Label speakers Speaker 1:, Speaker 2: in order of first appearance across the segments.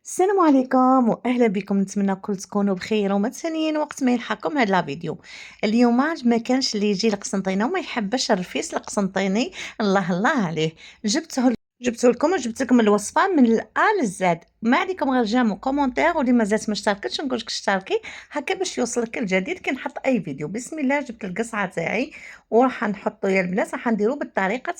Speaker 1: السلام عليكم واهلا بكم، نتمنى كل تكونوا بخير وما تسنين وقت ما يلحقكم هذا الفيديو. اليوم ما كانش اللي يجي لقسنطينه وما يحبش الرفيس القسنطيني. الله الله عليه. جبته لكم وجبت لكم الوصفه من الأ للزاد. ما عليكم غير جامو كومونتير، واللي مازالت ما اشتركتش نقول لك اشتركي هكا باش يوصلك الجديد كي نحط اي فيديو. بسم الله، جبت القصعه تاعي وراح نحطو يا البنات، راح نديرو بالطريقه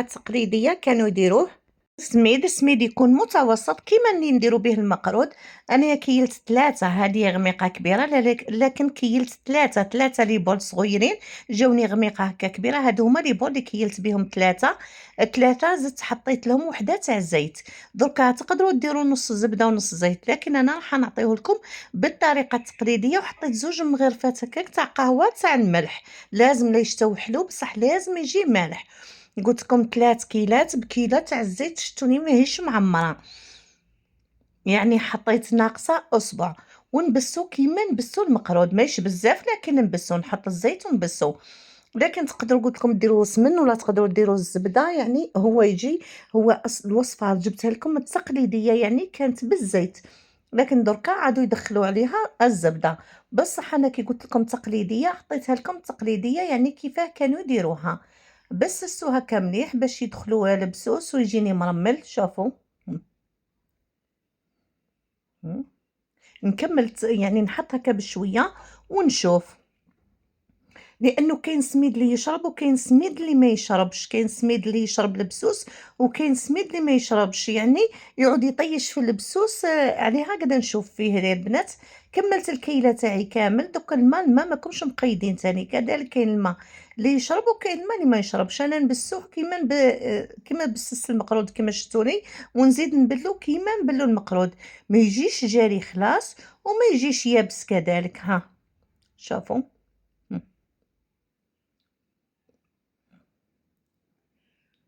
Speaker 1: التقليديه. كانوا يديروه سميد يكون متوسط كيما اللي نديرو به المقرود. انا كيلت 3، هذه غميقه كبيره لكن كيلت 3 لي بول صغيرين. جاوني غميقه هكا كبيره، هادو هما لي بول اللي كيلت بهم 3 زدت حطيت لهم وحده تاع زيت. دركا تقدروا ديروا نص زبده ونص زيت، لكن انا راح نعطيه لكم بالطريقه التقليديه. وحطيت 2 مغرفات هكاك تاع قهوه تاع الملح. لازم لا يشتوي حلو بصح لازم يجي مالح. قلت لكم 3 كيلات بكيله تاع الزيت، شتوني ماهيش معمره، يعني حطيت ناقصه اصبع. ونبسو كيما نبسو المقرود، ماشي بزاف لكن نبسو، نحط الزيت ونبسو. لكن تقدروا قلت لكم ديروا سمن ولا تقدروا ديروا الزبده، يعني هو يجي هو الوصفه جبتها لكم التقليديه يعني كانت بالزيت، لكن دركا عادوا يدخلوا عليها الزبده. بصح انا كي قلت لكم تقليديه حطيتها لكم تقليديه يعني كيفاه كانوا يديروها. بسسوها كامليح باش يدخلوا البسوس ويجيني مرمل. شوفوا. م- نكمل يعني نحط هكا بشويه ونشوف، لانه كاين سميد اللي يشرب وكاين سميد اللي ما يشربش. كاين سميد اللي يشرب البسوس وكاين سميد اللي ما يشربش، يعني يعود يطيش في البسوس. عليها قاعده نشوف فيه يا البنات. كملت الكيله تاعي كامل. دوك الماء ما كومش مقيدين تاني، كذلك كاين الماء اللي يشرب وكاين الماء اللي ما يشربش. انا نبسوه كيما بسس المقرود كيما شفتوني، ونزيد نبلو كيما نبلو المقرود، ما يجيش جاري خلاص وما يجيش يابس كذلك. ها شوفوا.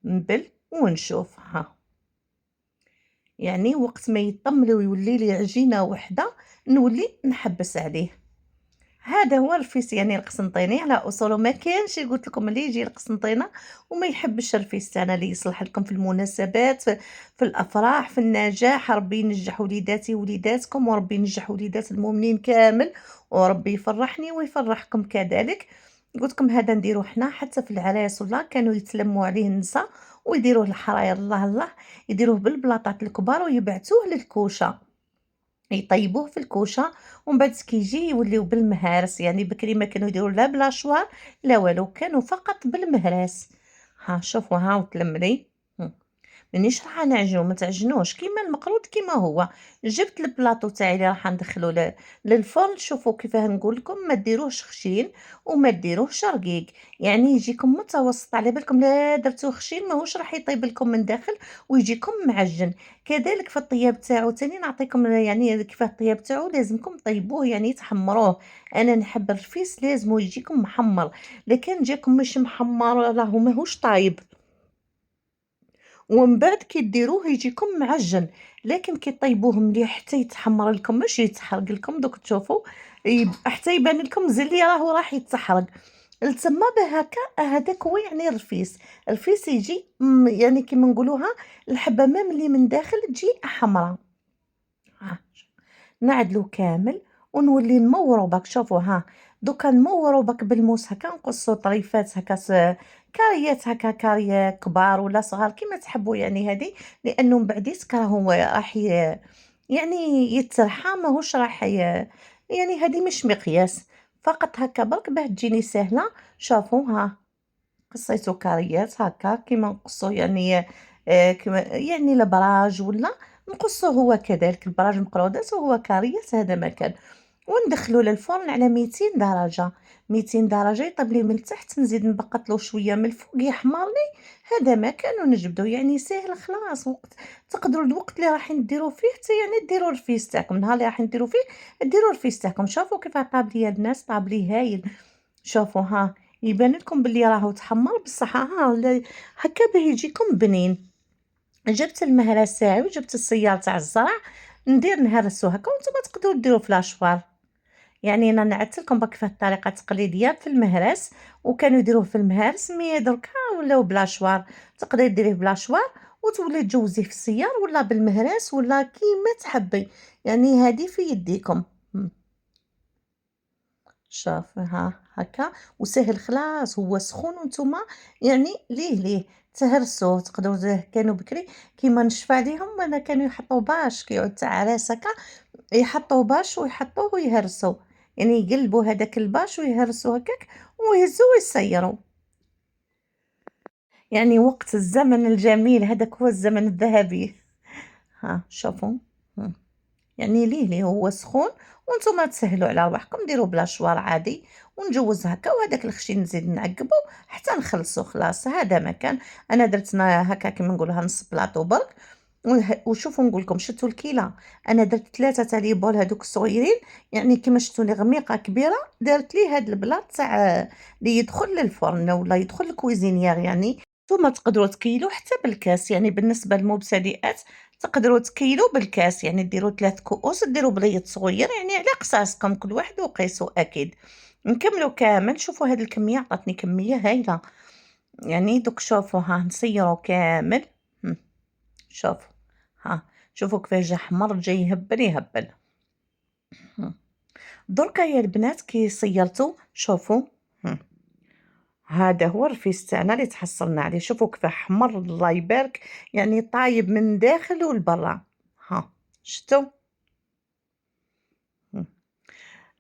Speaker 1: نبل ونشوف. ها يعني وقت ما يطمل ويولي لي عجينه وحده نولي نحبس عليه. هذا هو الرفيس يعني القسنطيني على اصوله. ما كانش قلت لكم اللي يجي القسنطينه وما يحبش الرفيس تاعنا اللي يصلح لكم في المناسبات، في الافراح، في النجاح. ربي ينجح وليداتي وليداتكم، وربي ينجح وليدات المؤمنين كامل، وربي يفرحني ويفرحكم كذلك. قلت لكم هذا نديروه حنا حتى في العراس ولا كانوا يتلموا عليه النساء ويديروه الحراير. الله الله، يديروه بالبلاطات الكبار ويبعثوه للكوشه، يطيبوه في الكوشه. ومن بعد كيجي يوليو بالمهارس. يعني بكري ما كانوا يديروا لا بلاشوار لا والو، كانوا فقط بالمهراس. ها شوفوا، ها وتلملي. مانيش راح نعجنو، ما تعجنوش كيما المقرود كيما هو. جبت البلاطو تاعي اللي راح ندخلو للفرن. شوفوا كيفاه نقول لكم، ما ديروهش خشين وما ديروهش رقيق، يعني يجيكم متوسط. على بالكم لا درتوه خشين ماهوش راح يطيب لكم من داخل ويجيكم معجن. كذلك في الطياب تاعو تاني نعطيكم يعني كيفاه الطياب تاعو لازمكم طيبوه يعني تحمروه. انا نحب الرفيس لازم يجيكم محمر، لكن جاكم مش محمر راهو ماهوش طايب. ومن بعد كي ديروه يجيكم معجن، لكن كي طيبوه مليح حتى يتحمر لكم ماشي يتحرق لكم. دوك تشوفوا حتى يبان لكم زلي راح يتحرق. تسمى به هكا. هذاك هو يعني الرفيس. الرفيس يجي يعني كيما نقولوها الحبه مام اللي من داخل تجي حمراء. ها نعدلو كامل ونولي نمورو باك. شوفوا ها، دوكا نمورو باك بالموس هكا، نقصو طريفات هكا كاريات هكا، كاريه كبار ولا صغار كيما تحبوا يعني. هذه لانه من بعد راهو راح يعني يترحى ماهوش راح يعني هذه مش مقياس، فقط هكا برك باه تجيني سهله. شوفوا ها، قصيتو كاريات هكا كيما نقصو يعني. كيما يعني البراج ولا نقصو هو كذلك البراج مقرودات وهو كاريات هذا مكان. وندخلو للفرن على 200 درجة. 200 درجة يطيب لي من التحت، نزيد نبقط له شوية من الفوق يحمر لي. هذا ما كان ونجبدو يعني ساهل خلاص. وقت تقدروا الوقت اللي راح نديرو فيه حتى يعني ديروا الرفيس تاعكم، نهار اللي راح نديرو فيه ديروا الرفيس تاعكم. شوفوا كيف طاب لي الناس، طاب لي هايل. شوفوا ها، يبان لكم بلي راهو تحمر بصح ها هكا باه يجيكم بنين. جبت المهرس تاعي وجبت السيار تاع الزرع، ندير نهرسو هكا وانتم تقدروا ديروا فلاشوار. يعني انا نعت لكم بك في الطريقه التقليديه في المهرس، وكانوا يديروه في المهرس. مي دركا ولاو بلاشوار، تقدري ديريه بلاشوار وتولي تجوزيه في السيار ولا بالمهراس ولا كيما تحبي، يعني هذه في يديكم. شوفي هاكا وساهل خلاص، هو سخون وانتوما يعني ليه تهرسوه. تقدروا كانوا بكري كيما نشفى عليهم انا كانوا يحطوا باش كيعود تاع عراس هكا، يحطوا باش ويحطوه ويهرسوا، يعني يقلبوا هذاك الباش ويهرسوا هكاك ويهزوا ويسيروا. يعني وقت الزمن الجميل هذاك هو الزمن الذهبي. ها شوفوا. مم. يعني ليه هو سخون وانتم تسهلوا على رواحكم ديروا بلا شوار عادي ونجوز هكا، وهذاك الخشي نزيد نعقبو حتى نخلصو. خلاص هذا ما كان. انا درتنا هكا كيما نقولها نص بلاطو برك. وشوفوا نقول لكم شتوا الكيله، انا درت 3 تاع لي بول هذوك الصغيرين، يعني كيما شتوني غميقه كبيره درت لي هذا البلاط تاع اللي يدخل للفرن ولا يدخل الكويزينيير. يعني نتوما تقدروا تكيلوا حتى بالكاس، يعني بالنسبه للمبتدئات تقدروا تكيلوا بالكاس، يعني ديروا 3 كؤوس ديروا بليط صغير يعني على قصاصكم كل واحد وقيسوا اكيد. نكملوا كامل. شوفوا هذه الكميه عطاتني كميه هايله. يعني دوك شوفوا نصيروا كامل. هم، شوفوا شوفوا كيفاش جا احمر جاي يهبل يهبل. هم. دركا يا البنات كي صيرتو شوفوا. هم. هذا هو الرفيس تاعنا اللي تحصلنا عليه. شوفوا كيف احمر الله يبارك، يعني طايب من داخل والبرا. شفتوا.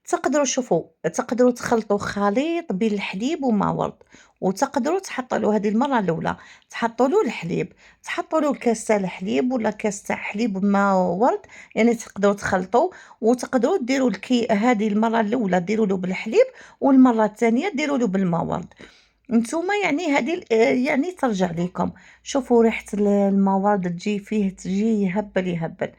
Speaker 1: تقدروا شوفوا تقدروا تخلطوا خليط بين الحليب وما ورد، وتقدروا تحطوا له هذه المره الاولى تحطوا له الحليب، تحطوا له كاس تاع الحليب ولا كاس تاع حليب وما ورد، يعني تقدروا تخلطوا. وتقدروا ديروا هذه المره الاولى ديروا له بالحليب، والمره الثانيه ديروا له بالما ورد. نتوما يعني هذه يعني ترجع ليكم. شوفوا ريحة الموارد تجي فيه تجي يهبل يهبل.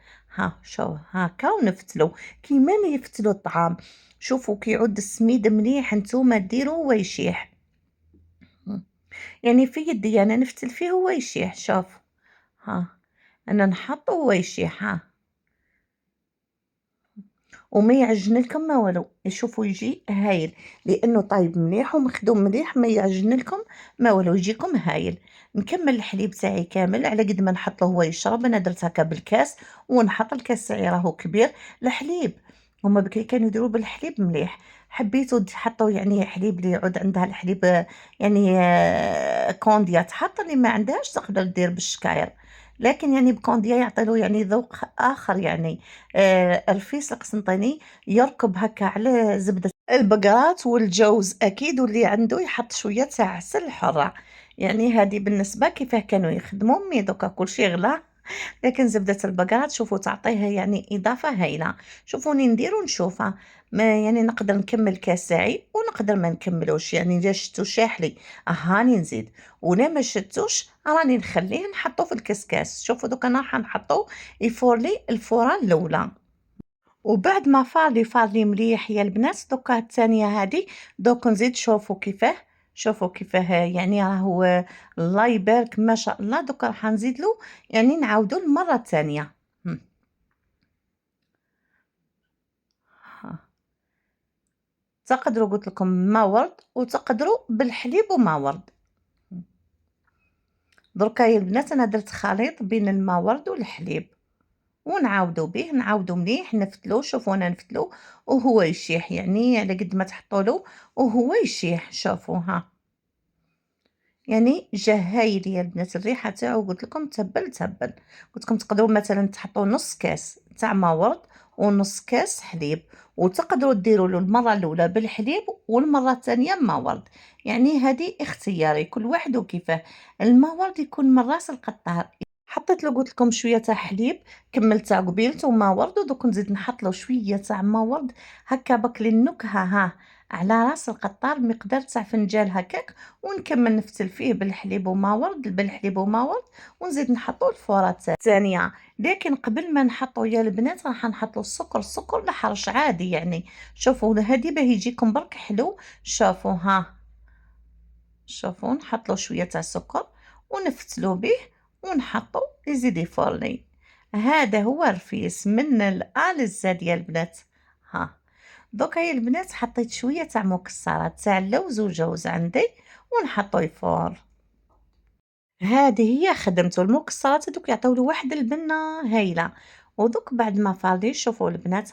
Speaker 1: شو هاكا ونفتلو كيما يفتلو الطعام. شوفوا كيعود السميد مليح نتوما ديروا هو يشيح. يعني في يدي انا نفتل فيه هو يشيح. شوف انا نحطه هو يشيح. وما يعجن لكم ما والو. يشوفوا يجي هايل لانه طايب مليح ومخدوم مليح، ما يعجن لكم ما والو يجيكم هايل. نكمل الحليب تاعي كامل على قد ما نحط له هو يشرب. انا درت هكا بالكاس ونحط الكاس تاعي راهو كبير الحليب. هما بكري كانوا يديروا بالحليب مليح. حبيتوا تحطوا يعني حليب اللي يعود عندها الحليب يعني كونديا تحط، اللي ما عندهاش تقدر دير بالشكاير، لكن يعني بكونديا يعطي له يعني ذوق اخر. يعني الرفيس القسنطيني يركب هكا على زبدة البقرات والجوز أكيد، واللي عنده يحط شوية تاع عسل حرة. يعني هذه بالنسبة كيفاه كانوا يخدموا مي دوكا كلشي غلا، لكن زبدة البقرات شوفوا تعطيها يعني إضافة هايلة. شوفوني ندير ونشوفها. ما يعني نقدر نكمل كاس تاعي ونقدر ما نكملوش، يعني إذا شتو شاحلي هاني نزيد، ولا ما شتوش راني نخليه نحطو في الكسكاس. شوفوا دوكا أنا راح نحطو يفور لي الفورة الأولى، وبعد ما فار لي مليح يا البنات دوكا الثانية هذه دوك نزيد. شوفوا كيفاه يعني راهو الله يبارك ما شاء الله. دوكا راح نزيد له يعني نعاودو المرة الثانية. هم، ها. تقدروا قلت لكم ما ورد وتقدروا بالحليب وما ورد. دركا يا البنات انا درت خليط بين الماء ورد والحليب ونعاودو به نعاودو مليح نفتلو. شوفوا انا نفتلو وهو يشيح، يعني على قد ما تحطوا وهو يشيح. شوفوا يعني جا هايل يا البنات. الريحه تاعو قلت لكم تهبل. قلت لكم تقدروا مثلا تحطوا نص كاس تاع ما ورد ونص كاس حليب، وتقدروا ديروا له المره الاولى بالحليب والمره الثانيه ما ورد. يعني هذه اختياري كل واحد وكيفاه. الماء ورد يكون من راس القطار. حطيت له قلت لكم شويه تاع حليب كملتها قبيلته ما ورد، ودوك نزيد نحط له شويه تاع ما ورد هكا بك للنكهه. على راس القطار مقدار تاع فنجان هكاك، ونكمل نفتل فيه بالحليب وما ورد ونزيد نحطو الفورات الثانيه. لكن قبل ما نحطو يا البنات راح نحطو السكر الحرش عادي يعني. شوفوا هذه باه يجيكم برك حلو. شوفوا شوفوا نحط له شويه تاع سكر ونفتلو به ونحطو يزيد يفرني. هذا هو رفيس من الأ للزاد يا البنات. ها دوكا يا البنات حطيت شويه تاع مكسرات تاع اللوز وجوز عندي ونحطو يفور. هذه هي خدمته، المكسرات هاذوك يعطيو له واحد البنة هايلة، ودوك بعد ما فاضي شوفوا البنات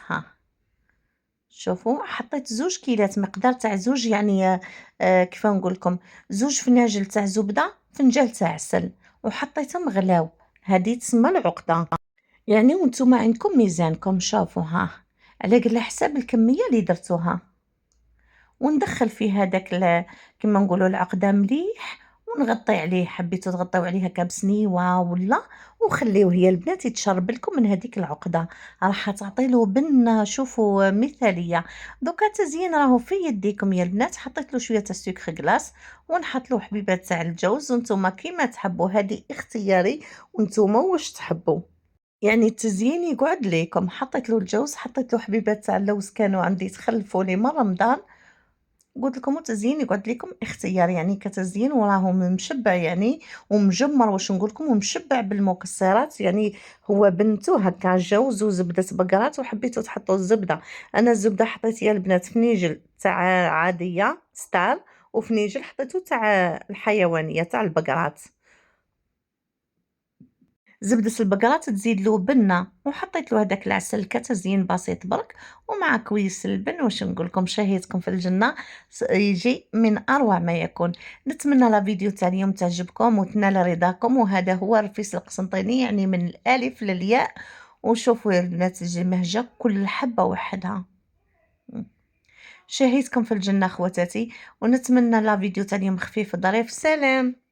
Speaker 1: شوفوا حطيت 2 كيلات مقدار تاع زوج يعني كيف نقول لكم، 2 فناجل تاع زبدة، فنجال تاع عسل، وحطيتهم غلاو، هذه تسمى العقدة. يعني وانتم عندكم ميزانكم شوفوا على حساب الكمية اللي درتوها. وندخّل فيه هذاك كيما نقولوا العقدة مليح، ونغطي عليه، حبيتو تغطيو عليه هكا بسنيوة ولا، وخليوه يا البنات يتشرب لكم من هذيك العقدة، راح تعطي له بنة شوفوا مثالية. دوكا التزيين راهو في يديكم يا البنات، حطيت له شوية تاع سكر غلاس، ونحط له حبيبات تاع الجوز، وانتم كيما تحبوا، هذه اختياري وانتم واش تحبوا. يعني التزيين يقعد ليكم، حطيت له الجوز، حطيت له حبيبات تاع اللوز كانوا عندي تخلفوا لي من رمضان. قُلت لكم التزيين يقعد لكم اختيار، يعني كتزيين وراه مشبّع يعني ومجمّر واش نقول لكم ومشبّع بالمكسرات، يعني هو بنتو هكا جوز وزبدة بقرات وحبيتو تحطوا الزبدة، أنا الزبدة حطيت يا البنات فنيجل تاع عادية ستار، وفنيجل حطيتو تاع الحيوانية تاع البقرات. زبدة البقرات تزيد له بنة، وحطيت له هداك العسل كتزيين بسيط برك، ومع كويس اللبن واش نقول لكم شهيتكم في الجنة، يجي من أروع ما يكون. نتمنى لا فيديو تاع اليوم تعجبكم وتنال رضاكم، وهذا هو رفيس القسنطيني يعني من الألف للياء. وشوفوا يا البنات تجي مهجة كل حبة وحدها. شهيتكم في الجنة خواتاتي، ونتمنى لا فيديو تاع اليوم خفيف ظريف. سلام.